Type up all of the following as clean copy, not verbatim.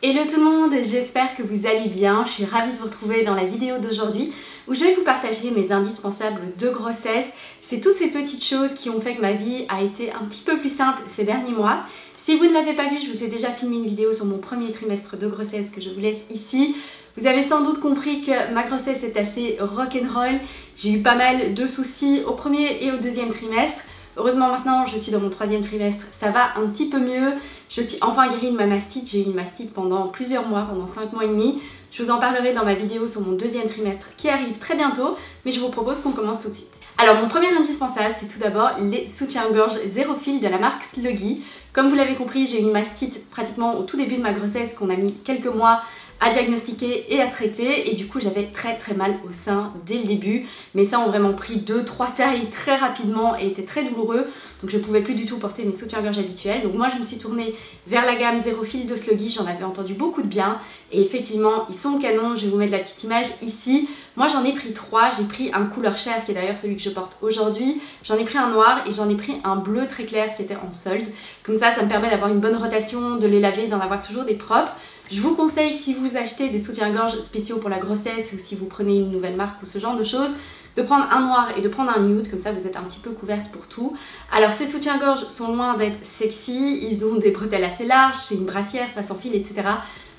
Hello tout le monde, j'espère que vous allez bien. Je suis ravie de vous retrouver dans la vidéo d'aujourd'hui où je vais vous partager mes indispensables de grossesse. C'est toutes ces petites choses qui ont fait que ma vie a été un petit peu plus simple ces derniers mois. Si vous ne l'avez pas vu, je vous ai déjà filmé une vidéo sur mon premier trimestre de grossesse que je vous laisse ici. Vous avez sans doute compris que ma grossesse est assez rock'n'roll. J'ai eu pas mal de soucis au premier et au deuxième trimestre. Heureusement maintenant je suis dans mon troisième trimestre, ça va un petit peu mieux. Je suis enfin guérie de ma mastite, j'ai eu une mastite pendant plusieurs mois, pendant 5 mois et demi. Je vous en parlerai dans ma vidéo sur mon deuxième trimestre qui arrive très bientôt, mais je vous propose qu'on commence tout de suite. Alors mon premier indispensable, c'est tout d'abord les soutiens-gorge zéro fil de la marque Sluggy. Comme vous l'avez compris, j'ai eu une mastite pratiquement au tout début de ma grossesse qu'on a mis quelques mois à diagnostiquer et à traiter, et du coup j'avais très mal au sein dès le début. Mes seins ont vraiment pris 2-3 tailles très rapidement et étaient très douloureux, donc je ne pouvais plus du tout porter mes soutiens-gorge habituels. Donc moi je me suis tournée vers la gamme zéro fil de Sluggy, j'en avais entendu beaucoup de bien et effectivement ils sont canons. Je vais vous mettre la petite image ici. Moi j'en ai pris 3, j'ai pris un couleur chair qui est d'ailleurs celui que je porte aujourd'hui, j'en ai pris un noir et j'en ai pris un bleu très clair qui était en solde. Comme ça me permet d'avoir une bonne rotation, de les laver, d'en avoir toujours des propres. Je vous conseille, si vous achetez des soutiens-gorge spéciaux pour la grossesse ou si vous prenez une nouvelle marque ou ce genre de choses, de prendre un noir et de prendre un nude, comme ça vous êtes un petit peu couverte pour tout. Alors ces soutiens-gorge sont loin d'être sexy, ils ont des bretelles assez larges, c'est une brassière, ça s'enfile, etc.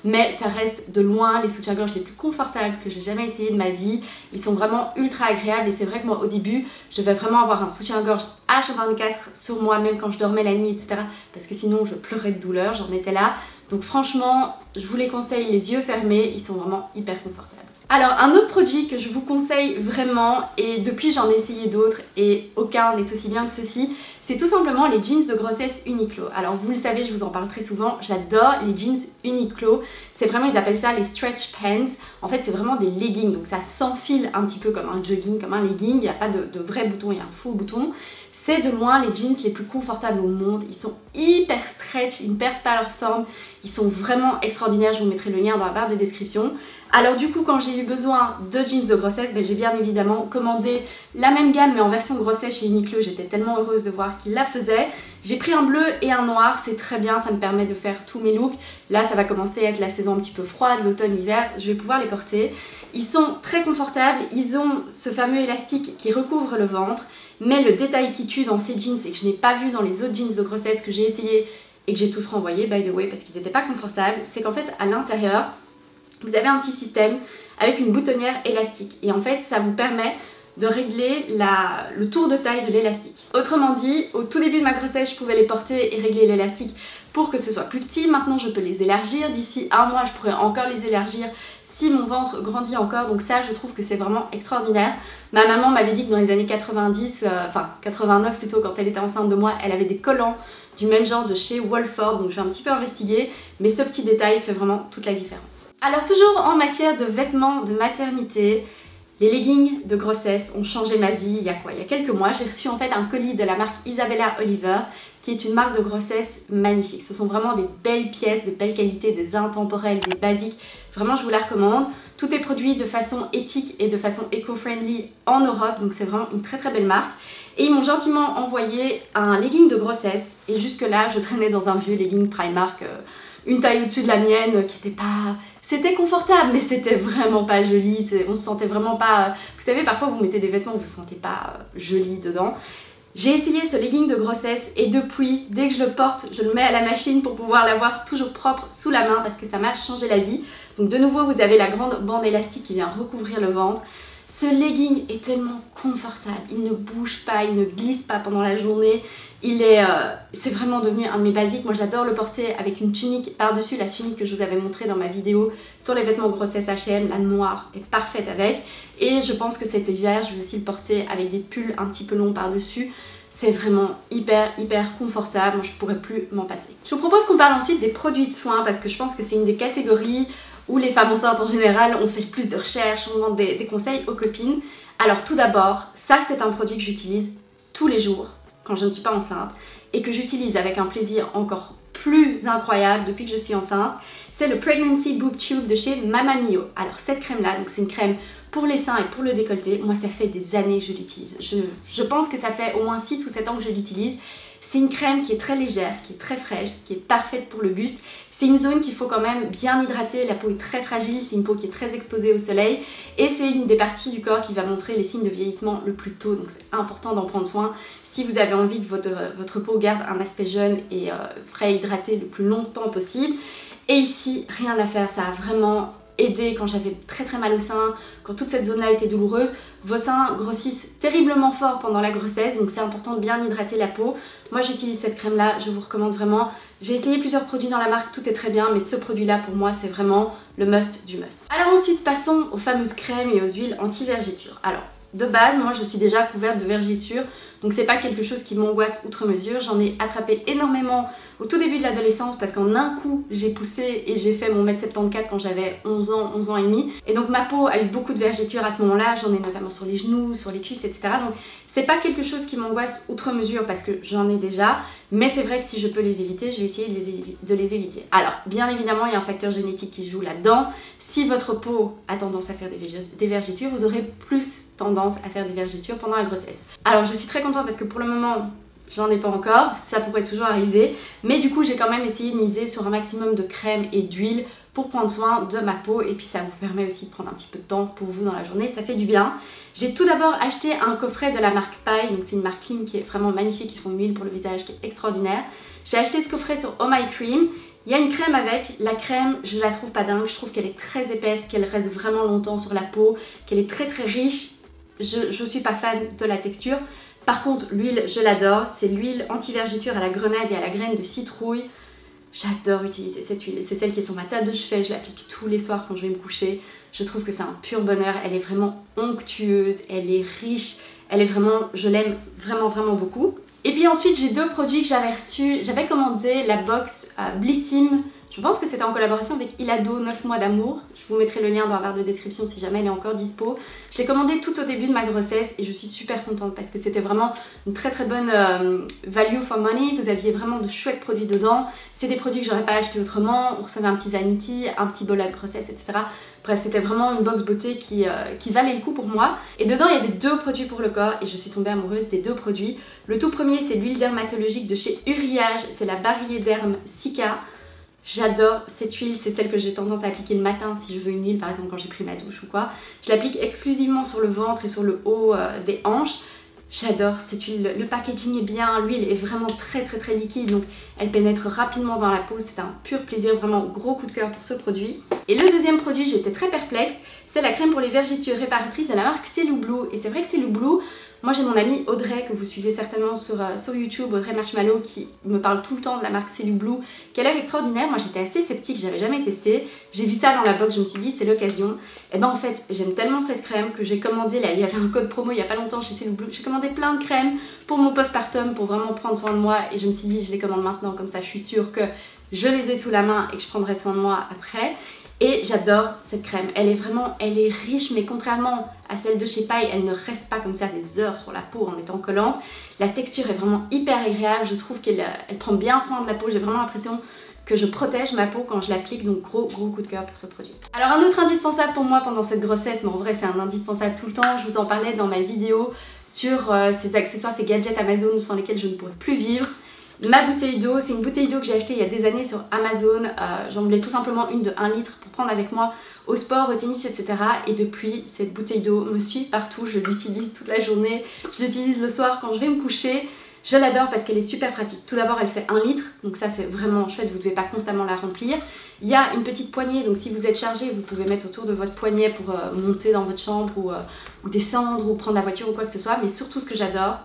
Mais ça reste de loin les soutiens-gorge les plus confortables que j'ai jamais essayé de ma vie. Ils sont vraiment ultra agréables et c'est vrai que moi au début je devais vraiment avoir un soutien-gorge H24 sur moi même quand je dormais la nuit, etc. Parce que sinon je pleurais de douleur, j'en étais là. Donc franchement je vous les conseille les yeux fermés, ils sont vraiment hyper confortables. Alors un autre produit que je vous conseille vraiment, et depuis j'en ai essayé d'autres et aucun n'est aussi bien que ceci, c'est tout simplement les jeans de grossesse Uniqlo. Alors vous le savez, je vous en parle très souvent, j'adore les jeans Uniqlo. C'est vraiment, ils appellent ça les stretch pants. En fait c'est vraiment des leggings, donc ça s'enfile un petit peu comme un jogging, comme un legging. Il n'y a pas de vrai bouton, il y a un faux bouton. C'est de loin les jeans les plus confortables au monde. Ils sont hyper stretch, ils ne perdent pas leur forme. Ils sont vraiment extraordinaires, je vous mettrai le lien dans la barre de description. Alors du coup, quand j'ai eu besoin de jeans de grossesse, j'ai bien évidemment commandé la même gamme mais en version grossesse chez Uniqlo. J'étais tellement heureuse de voir qu'ils la faisaient. J'ai pris un bleu et un noir, c'est très bien, ça me permet de faire tous mes looks. Là, ça va commencer avec la saison un petit peu froide, l'automne-hiver, je vais pouvoir les porter. Ils sont très confortables, ils ont ce fameux élastique qui recouvre le ventre. Mais le détail qui tue dans ces jeans et que je n'ai pas vu dans les autres jeans de grossesse que j'ai essayé et que j'ai tous renvoyé, by the way, parce qu'ils n'étaient pas confortables, c'est qu'en fait à l'intérieur, vous avez un petit système avec une boutonnière élastique. Et en fait, ça vous permet de régler le tour de taille de l'élastique. Autrement dit, au tout début de ma grossesse, je pouvais les porter et régler l'élastique pour que ce soit plus petit. Maintenant, je peux les élargir. D'ici un mois, je pourrais encore les élargir si mon ventre grandit encore. Donc ça, je trouve que c'est vraiment extraordinaire. Ma maman m'avait dit que dans les années 90, enfin 89 plutôt, quand elle était enceinte de moi, elle avait des collants du même genre de chez Wolford. Donc je vais un petit peu investiguer, mais ce petit détail fait vraiment toute la différence. Alors toujours en matière de vêtements de maternité, les leggings de grossesse ont changé ma vie. Il y a quoi? Il y a quelques mois, j'ai reçu en fait un colis de la marque Isabella Oliver, qui est une marque de grossesse magnifique. Ce sont vraiment des belles pièces, de belle qualité, des intemporels, des basiques. Vraiment, je vous la recommande. Tout est produit de façon éthique et de façon éco-friendly en Europe, donc c'est vraiment une très belle marque. Et ils m'ont gentiment envoyé un legging de grossesse. Et jusque là, je traînais dans un vieux legging Primark, une taille au-dessus de la mienne, qui était pas... C'était confortable, mais c'était vraiment pas joli. On se sentait vraiment pas... Vous savez, parfois vous mettez des vêtements où vous ne vous sentez pas joli dedans. J'ai essayé ce legging de grossesse et depuis, dès que je le porte, je le mets à la machine pour pouvoir l'avoir toujours propre sous la main parce que ça m'a changé la vie. Donc de nouveau, vous avez la grande bande élastique qui vient recouvrir le ventre. Ce legging est tellement confortable, il ne bouge pas, il ne glisse pas pendant la journée. C'est vraiment devenu un de mes basiques. Moi j'adore le porter avec une tunique par-dessus, la tunique que je vous avais montrée dans ma vidéo sur les vêtements grossesse H&M, la noire est parfaite avec. Et je pense que cet hiver, je vais aussi le porter avec des pulls un petit peu longs par-dessus. C'est vraiment hyper confortable, moi je pourrais plus m'en passer. Je vous propose qu'on parle ensuite des produits de soins parce que je pense que c'est une des catégories où les femmes enceintes en général ont fait le plus de recherches, on demande des conseils aux copines. Alors tout d'abord, ça c'est un produit que j'utilise tous les jours quand je ne suis pas enceinte et que j'utilise avec un plaisir encore plus incroyable depuis que je suis enceinte. C'est le Pregnancy Boob Tube de chez Mama Mio. Alors cette crème là, c'est une crème pour les seins et pour le décolleté. Moi ça fait des années que je l'utilise. Je pense que ça fait au moins 6 ou 7 ans que je l'utilise. C'est une crème qui est très légère, qui est très fraîche, qui est parfaite pour le buste. C'est une zone qu'il faut quand même bien hydrater, la peau est très fragile, c'est une peau qui est très exposée au soleil et c'est une des parties du corps qui va montrer les signes de vieillissement le plus tôt, donc c'est important d'en prendre soin si vous avez envie que votre peau garde un aspect jeune et frais et hydraté le plus longtemps possible. Et ici, rien à faire, ça a vraiment aidé quand j'avais très mal au sein, quand toute cette zone-là était douloureuse. Vos seins grossissent terriblement fort pendant la grossesse, donc c'est important de bien hydrater la peau. Moi j'utilise cette crème-là, je vous recommande vraiment. J'ai essayé plusieurs produits dans la marque, tout est très bien, mais ce produit-là pour moi c'est vraiment le must du must. Alors ensuite passons aux fameuses crèmes et aux huiles anti-vergéture. Alors de base, moi je suis déjà couverte de vergetures, donc c'est pas quelque chose qui m'angoisse outre mesure. J'en ai attrapé énormément au tout début de l'adolescence parce qu'en un coup j'ai poussé et j'ai fait mon 1m74 quand j'avais 11 ans et demi. Et donc ma peau a eu beaucoup de vergetures à ce moment-là, j'en ai notamment sur les genoux, sur les cuisses, etc. Donc c'est pas quelque chose qui m'angoisse outre mesure parce que j'en ai déjà, mais c'est vrai que si je peux les éviter, je vais essayer de les éviter. Alors bien évidemment il y a un facteur génétique qui joue là-dedans. Si votre peau a tendance à faire des vergetures, vous aurez plus tendance à faire des vergetures pendant la grossesse. Alors je suis très contente parce que pour le moment j'en ai pas encore, ça pourrait toujours arriver, mais du coup j'ai quand même essayé de miser sur un maximum de crème et d'huile pour prendre soin de ma peau et puis ça vous permet aussi de prendre un petit peu de temps pour vous dans la journée, ça fait du bien. J'ai tout d'abord acheté un coffret de la marque Pai, donc c'est une marque clean qui est vraiment magnifique, ils font une huile pour le visage qui est extraordinaire. J'ai acheté ce coffret sur Oh My Cream. Il y a une crème avec, la crème je la trouve pas dingue, je trouve qu'elle est très épaisse, qu'elle reste vraiment longtemps sur la peau, qu'elle est très riche. Je suis pas fan de la texture. Par contre l'huile je l'adore, c'est l'huile anti-vergeture à la grenade et à la graine de citrouille. J'adore utiliser cette huile, c'est celle qui est sur ma table de chevet, je l'applique tous les soirs quand je vais me coucher. Je trouve que c'est un pur bonheur, elle est vraiment onctueuse, elle est riche, elle est vraiment, je l'aime vraiment beaucoup. Et puis ensuite j'ai deux produits que j'avais reçus, j'avais commandé la box Blissim, je pense que c'était en collaboration avec Ilado 9 mois d'amour. Je vous mettrai le lien dans la barre de description si jamais elle est encore dispo. Je l'ai commandé tout au début de ma grossesse et je suis super contente parce que c'était vraiment une très bonne value for money. Vous aviez vraiment de chouettes produits dedans. C'est des produits que j'aurais pas acheté autrement. On recevait un petit vanity, un petit bol à grossesse, etc. Bref, c'était vraiment une box beauté qui valait le coup pour moi. Et dedans, il y avait deux produits pour le corps et je suis tombée amoureuse des deux produits. Le tout premier, c'est l'huile dermatologique de chez Uriage. C'est la Barillet Derm Cica. J'adore cette huile, c'est celle que j'ai tendance à appliquer le matin si je veux une huile, par exemple quand j'ai pris ma douche ou quoi. Je l'applique exclusivement sur le ventre et sur le haut des hanches. J'adore cette huile, le packaging est bien, l'huile est vraiment très liquide, donc elle pénètre rapidement dans la peau, c'est un pur plaisir, vraiment gros coup de cœur pour ce produit. Et le deuxième produit, j'étais très perplexe, c'est la crème pour les vergetures réparatrices de la marque Cellu Blue. Et c'est vrai que Cellu Blue, moi j'ai mon amie Audrey que vous suivez certainement sur YouTube, Audrey Marshmallow, qui me parle tout le temps de la marque Cellu Blue, qui a l'air extraordinaire. Moi j'étais assez sceptique, j'avais jamais testé. J'ai vu ça dans la box, je me suis dit c'est l'occasion. Et ben en fait j'aime tellement cette crème que j'ai commandé, là il y avait un code promo il y a pas longtemps chez Cellu Blue. J'ai commandé plein de crèmes pour mon postpartum pour vraiment prendre soin de moi et je me suis dit je les commande maintenant, comme ça je suis sûre que je les ai sous la main et que je prendrai soin de moi après. Et j'adore cette crème, elle est riche, mais contrairement à celle de chez Pai, elle ne reste pas comme ça des heures sur la peau en étant collante. La texture est vraiment hyper agréable, je trouve qu'elle prend bien soin de la peau, j'ai vraiment l'impression que je protège ma peau quand je l'applique, donc gros coup de cœur pour ce produit. Alors un autre indispensable pour moi pendant cette grossesse, mais en vrai c'est un indispensable tout le temps, je vous en parlais dans ma vidéo sur ces accessoires, ces gadgets Amazon sans lesquels je ne pourrais plus vivre. Ma bouteille d'eau, c'est une bouteille d'eau que j'ai achetée il y a des années sur Amazon. J'en voulais tout simplement une de 1 litre pour prendre avec moi au sport, au tennis, etc. Et depuis, cette bouteille d'eau me suit partout. Je l'utilise toute la journée. Je l'utilise le soir quand je vais me coucher. Je l'adore parce qu'elle est super pratique. Tout d'abord, elle fait 1 litre. Donc ça, c'est vraiment chouette. Vous ne devez pas constamment la remplir. Il y a une petite poignée. Donc si vous êtes chargé, vous pouvez mettre autour de votre poignet pour monter dans votre chambre ou descendre ou prendre la voiture ou quoi que ce soit. Mais surtout, ce que j'adore,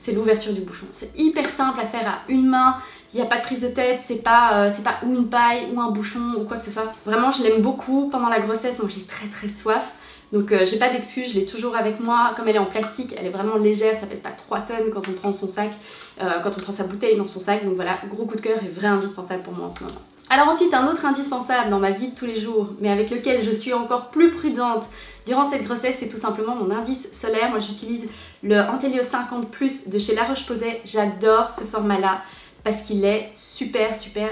c'est l'ouverture du bouchon. C'est hyper simple à faire à une main, il n'y a pas de prise de tête, c'est pas ou une paille ou un bouchon ou quoi que ce soit. Vraiment je l'aime beaucoup. Pendant la grossesse, moi j'ai très soif, donc j'ai pas d'excuse, je l'ai toujours avec moi. Comme elle est en plastique, elle est vraiment légère, ça pèse pas 3 tonnes quand on prend son sac, quand on prend sa bouteille dans son sac, donc voilà, gros coup de cœur et vrai indispensable pour moi en ce moment. Alors ensuite, un autre indispensable dans ma vie de tous les jours, mais avec lequel je suis encore plus prudente durant cette grossesse, c'est tout simplement mon indice solaire. Moi j'utilise le Antelios 50+ de chez La Roche-Posay. J'adore ce format-là parce qu'il est super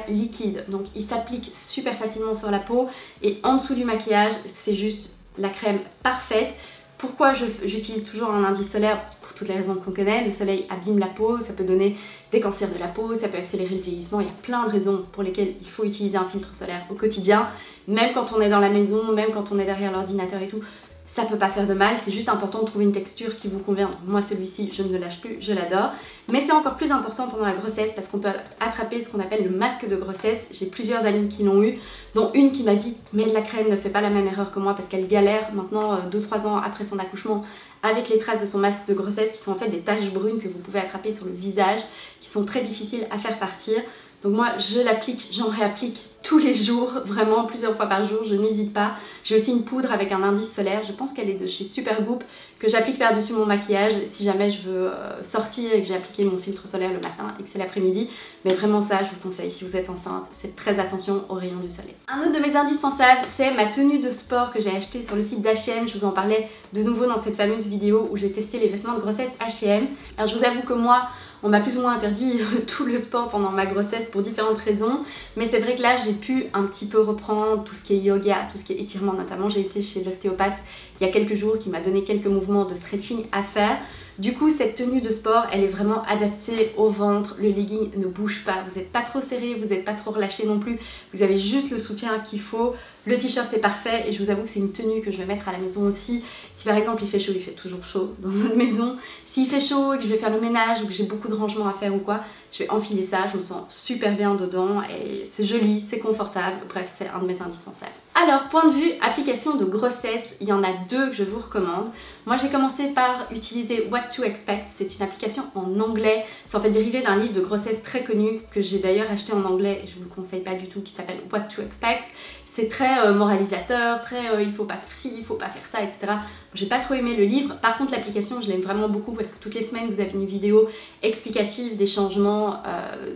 liquide. Donc il s'applique super facilement sur la peau et en dessous du maquillage, c'est juste la crème parfaite. Pourquoi j'utilise toujours un indice solaire? Pour toutes les raisons qu'on connaît. Le soleil abîme la peau, ça peut donner des cancers de la peau, ça peut accélérer le vieillissement. Il y a plein de raisons pour lesquelles il faut utiliser un filtre solaire au quotidien, même quand on est dans la maison, même quand on est derrière l'ordinateur et tout. Ça peut pas faire de mal, c'est juste important de trouver une texture qui vous convient. Donc moi celui-ci, je ne le lâche plus, je l'adore. Mais c'est encore plus important pendant la grossesse parce qu'on peut attraper ce qu'on appelle le masque de grossesse. J'ai plusieurs amies qui l'ont eu, dont une qui m'a dit « mets de la crème, ne fais pas la même erreur que moi » parce qu'elle galère maintenant 2-3 ans après son accouchement avec les traces de son masque de grossesse qui sont en fait des taches brunes que vous pouvez attraper sur le visage, qui sont très difficiles à faire partir. Donc moi je l'applique, j'en réapplique tous les jours, vraiment plusieurs fois par jour, je n'hésite pas. J'ai aussi une poudre avec un indice solaire, je pense qu'elle est de chez Supergoop, que j'applique par-dessus mon maquillage si jamais je veux sortir et que j'ai appliqué mon filtre solaire le matin et que c'est l'après-midi. Mais vraiment ça, je vous conseille, si vous êtes enceinte, faites très attention aux rayons du soleil. Un autre de mes indispensables, c'est ma tenue de sport que j'ai achetée sur le site d'H&M. Je vous en parlais de nouveau dans cette fameuse vidéo où j'ai testé les vêtements de grossesse H&M. Alors je vous avoue que moi, on m'a plus ou moins interdit tout le sport pendant ma grossesse pour différentes raisons, mais c'est vrai que là j'ai pu un petit peu reprendre tout ce qui est yoga, tout ce qui est étirement, notamment j'ai été chez l'ostéopathe il y a quelques jours qui m'a donné quelques mouvements de stretching à faire. Du coup cette tenue de sport elle est vraiment adaptée au ventre, le legging ne bouge pas, vous n'êtes pas trop serré, vous n'êtes pas trop relâché non plus, vous avez juste le soutien qu'il faut, le t-shirt est parfait et je vous avoue que c'est une tenue que je vais mettre à la maison aussi. Si par exemple il fait chaud, il fait toujours chaud dans notre maison, s'il fait chaud et que je vais faire le ménage ou que j'ai beaucoup de rangements à faire ou quoi, je vais enfiler ça, je me sens super bien dedans et c'est joli, c'est confortable, bref c'est un de mes indispensables. Alors point de vue application de grossesse, il y en a deux que je vous recommande. Moi j'ai commencé par utiliser What to Expect, c'est une application en anglais, c'est en fait dérivé d'un livre de grossesse très connu que j'ai d'ailleurs acheté en anglais et je vous le conseille pas du tout, qui s'appelle What to Expect. C'est très moralisateur, très il faut pas faire ci, il faut pas faire ça, etc. J'ai pas trop aimé le livre, par contre l'application je l'aime vraiment beaucoup parce que toutes les semaines vous avez une vidéo explicative des changements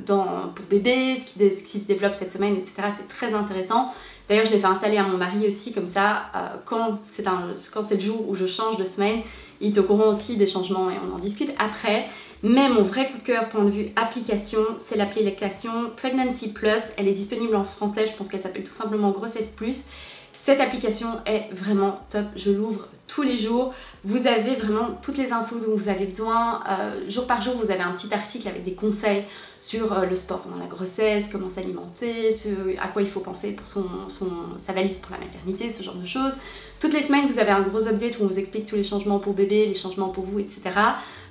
pour bébé, ce qui se développe cette semaine, etc. C'est très intéressant. D'ailleurs je l'ai fait installer à mon mari aussi, comme ça quand c'est le jour où je change de semaine, il est au courant aussi des changements et on en discute après. Mais mon vrai coup de cœur point de vue application, c'est l'application Pregnancy Plus. Elle est disponible en français, je pense qu'elle s'appelle tout simplement Grossesse Plus. Cette application est vraiment top, je l'ouvre tous les jours. Vous avez vraiment toutes les infos dont vous avez besoin. Jour par jour, vous avez un petit article avec des conseils sur le sport pendant la grossesse, comment s'alimenter, à quoi il faut penser pour sa valise pour la maternité, ce genre de choses. Toutes les semaines, vous avez un gros update où on vous explique tous les changements pour bébé, les changements pour vous, etc.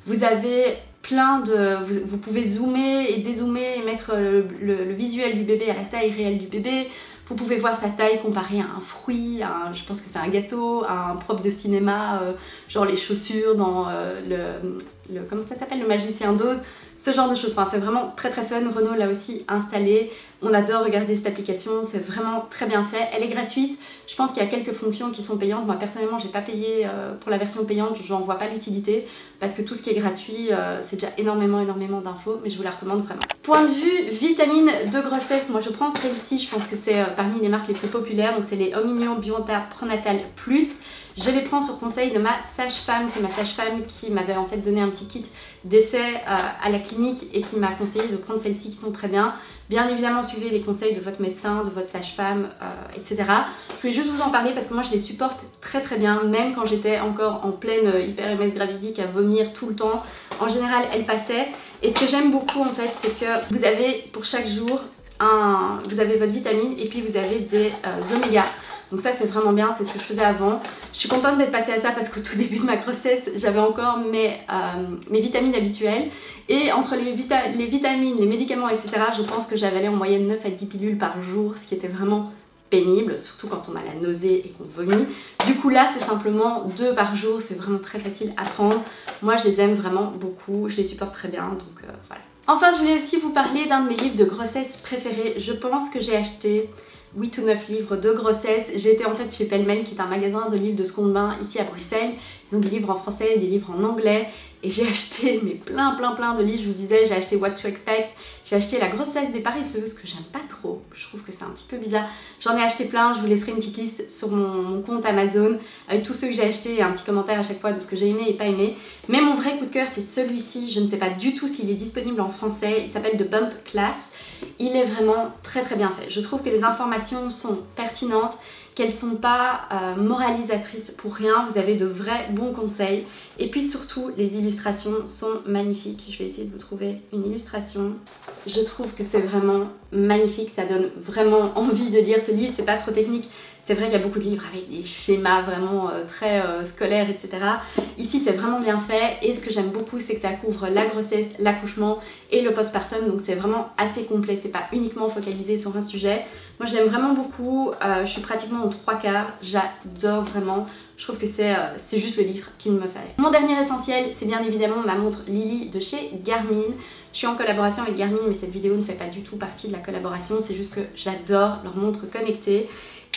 Vous avez plein de... Vous pouvez zoomer et dézoomer et mettre le visuel du bébé à la taille réelle du bébé. Vous pouvez voir sa taille comparée à un fruit, je pense que c'est un gâteau, à un prop de cinéma, genre les chaussures dans comment ça s'appelle, le Magicien d'Oz, ce genre de choses. Enfin, c'est vraiment très très fun. Renaud l'a aussi installé. On adore regarder cette application, c'est vraiment très bien fait. Elle est gratuite. Je pense qu'il y a quelques fonctions qui sont payantes. Moi personnellement, j'ai pas payé pour la version payante, j'en vois pas l'utilité parce que tout ce qui est gratuit, c'est déjà énormément d'infos, mais je vous la recommande vraiment. Point de vue vitamines de grossesse, moi je prends celle-ci, je pense que c'est parmi les marques les plus populaires, donc c'est les Omnium Bionta Pronatal Plus. Je les prends sur conseil de ma sage-femme, c'est ma sage-femme qui m'avait en fait donné un petit kit d'essai à la clinique et qui m'a conseillé de prendre celles-ci qui sont très bien. Bien évidemment, suivez les conseils de votre médecin, de votre sage-femme, etc. Je voulais juste vous en parler parce que moi je les supporte très très bien, même quand j'étais encore en pleine hyper-MS gravidique à vomir tout le temps. En général, elles passaient. Et ce que j'aime beaucoup en fait, c'est que vous avez pour chaque jour, vous avez votre vitamine et puis vous avez des oméga. Donc ça c'est vraiment bien, c'est ce que je faisais avant. Je suis contente d'être passée à ça parce qu'au tout début de ma grossesse, j'avais encore mes vitamines habituelles. Et entre les vitamines, les médicaments, etc., je pense que j'avalais en moyenne 9 à 10 pilules par jour, ce qui était vraiment pénible, surtout quand on a la nausée et qu'on vomit. Du coup là c'est simplement 2 par jour, c'est vraiment très facile à prendre. Moi je les aime vraiment beaucoup, je les supporte très bien, donc voilà. Enfin je voulais aussi vous parler d'un de mes livres de grossesse préférés. Je pense que j'ai acheté 8 ou 9 livres de grossesse. J'ai été en fait chez Pellemel qui est un magasin de livres de seconde main ici à Bruxelles. Ils ont des livres en français et des livres en anglais. Et j'ai acheté mais plein de livres, je vous disais, j'ai acheté What to Expect, j'ai acheté La grossesse des paresseuses que j'aime pas trop, je trouve que c'est un petit peu bizarre. J'en ai acheté plein, je vous laisserai une petite liste sur mon compte Amazon avec tous ceux que j'ai achetés et un petit commentaire à chaque fois de ce que j'ai aimé et pas aimé. Mais mon vrai coup de cœur c'est celui-ci, je ne sais pas du tout s'il est disponible en français, il s'appelle The Bump Class. Il est vraiment très très bien fait, je trouve que les informations sont pertinentes. qu'elles sont pas moralisatrices pour rien, vous avez de vrais bons conseils. Et puis surtout, les illustrations sont magnifiques. Je vais essayer de vous trouver une illustration. Je trouve que c'est vraiment magnifique, ça donne vraiment envie de lire ce livre, c'est pas trop technique. C'est vrai qu'il y a beaucoup de livres avec des schémas vraiment très scolaires, etc. Ici, c'est vraiment bien fait et ce que j'aime beaucoup, c'est que ça couvre la grossesse, l'accouchement et le postpartum. Donc c'est vraiment assez complet, c'est pas uniquement focalisé sur un sujet. Moi, je l'aime vraiment beaucoup. Je suis pratiquement en 3/4. J'adore vraiment. Je trouve que c'est juste le livre qu'il me fallait. Mon dernier essentiel, c'est bien évidemment ma montre Lily de chez Garmin. Je suis en collaboration avec Garmin, mais cette vidéo ne fait pas du tout partie de la collaboration. C'est juste que j'adore leur montre connectée.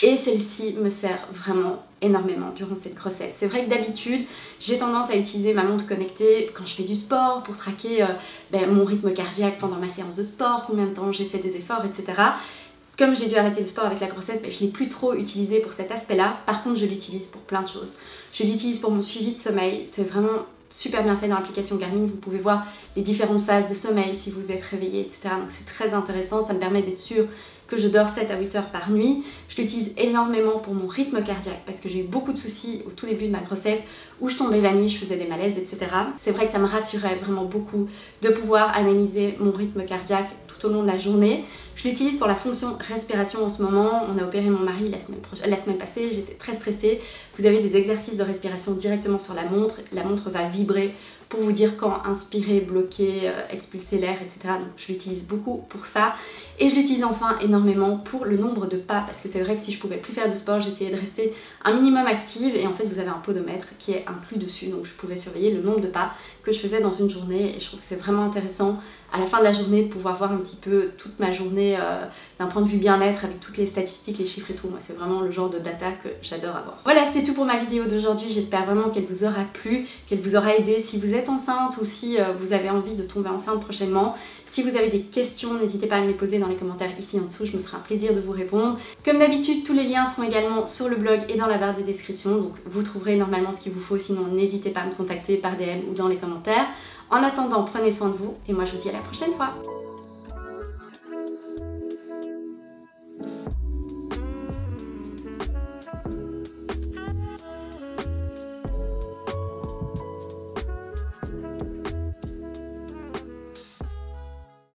Et celle-ci me sert vraiment énormément durant cette grossesse. C'est vrai que d'habitude, j'ai tendance à utiliser ma montre connectée quand je fais du sport pour traquer mon rythme cardiaque pendant ma séance de sport, combien de temps j'ai fait des efforts, etc. Comme j'ai dû arrêter le sport avec la grossesse, je ne l'ai plus trop utilisé pour cet aspect-là. Par contre, je l'utilise pour plein de choses. Je l'utilise pour mon suivi de sommeil. C'est vraiment super bien fait dans l'application Garmin. Vous pouvez voir les différentes phases de sommeil si vous êtes réveillé, etc. Donc c'est très intéressant. Ça me permet d'être sûre que je dors 7 à 8 heures par nuit. Je l'utilise énormément pour mon rythme cardiaque parce que j'ai eu beaucoup de soucis au tout début de ma grossesse où je tombais la nuit, je faisais des malaises, etc. C'est vrai que ça me rassurait vraiment beaucoup de pouvoir analyser mon rythme cardiaque tout au long de la journée. Je l'utilise pour la fonction respiration en ce moment. On a opéré mon mari la semaine passée, j'étais très stressée. Vous avez des exercices de respiration directement sur la montre. La montre va vibrer pour vous dire quand inspirer, bloquer, expulser l'air, etc. Donc je l'utilise beaucoup pour ça. Et je l'utilise enfin énormément pour le nombre de pas, parce que c'est vrai que si je pouvais plus faire de sport, j'essayais de rester un minimum active, et en fait vous avez un podomètre qui est inclus dessus, donc je pouvais surveiller le nombre de pas que je faisais dans une journée, et je trouve que c'est vraiment intéressant à la fin de la journée de pouvoir voir un petit peu toute ma journée d'un point de vue bien-être avec toutes les statistiques, les chiffres et tout. Moi c'est vraiment le genre de data que j'adore avoir. Voilà, c'est tout pour ma vidéo d'aujourd'hui, j'espère vraiment qu'elle vous aura plu, qu'elle vous aura aidé si vous êtes enceinte ou si vous avez envie de tomber enceinte prochainement. Si vous avez des questions, n'hésitez pas à me les poser dans les commentaires ici en dessous, je me ferai un plaisir de vous répondre. Comme d'habitude, tous les liens seront également sur le blog et dans la barre de description, donc vous trouverez normalement ce qu'il vous faut, sinon n'hésitez pas à me contacter par DM ou dans les commentaires. En attendant, prenez soin de vous et moi je vous dis à la prochaine fois.